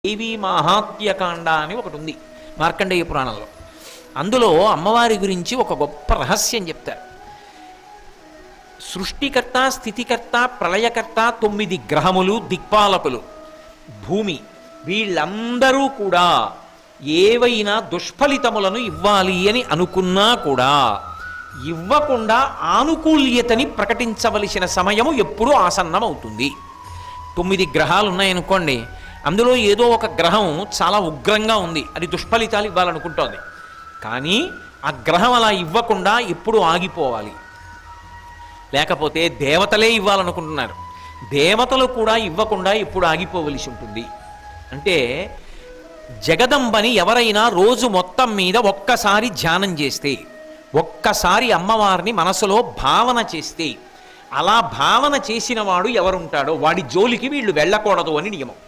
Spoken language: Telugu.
దేవీ మాహాత్మ్యకాండ అని ఒకటి ఉంది మార్కండేయ పురాణంలో. అందులో అమ్మవారి గురించి ఒక గొప్ప రహస్యం చెప్తారు. సృష్టికర్త, స్థితికర్త, ప్రళయకర్త, 9 గ్రహములు, దిక్పాలకులు, భూమి, వీళ్ళందరూ కూడా ఏవైనా దుష్ఫలితములను ఇవ్వాలి అని అనుకున్నా కూడా ఇవ్వకుండా ఆనుకూల్యతని ప్రకటించవలసిన సమయము ఎప్పుడూ ఆసన్నమవుతుంది. 9 గ్రహాలు ఉన్నాయనుకోండి, అందులో ఏదో ఒక గ్రహం చాలా ఉగ్రంగా ఉంది, అది దుష్ఫలితాలు ఇవ్వాలనుకుంటోంది. కానీ ఆ గ్రహం అలా ఇవ్వకుండా ఎప్పుడు ఆగిపోవాలి. లేకపోతే దేవతలే ఇవ్వాలనుకుంటున్నారు, దేవతలు కూడా ఇవ్వకుండా ఎప్పుడు ఆగిపోవలసి ఉంటుంది. అంటే జగదంబని ఎవరైనా రోజు మొత్తం మీద ఒక్కసారి ధ్యానం చేస్తే, ఒక్కసారి అమ్మవారిని మనసులో భావన చేస్తే, అలా భావన చేసిన వాడు ఎవరుంటాడో వాడి జోలికి వీళ్ళు వెళ్ళకూడదు అని నియమం.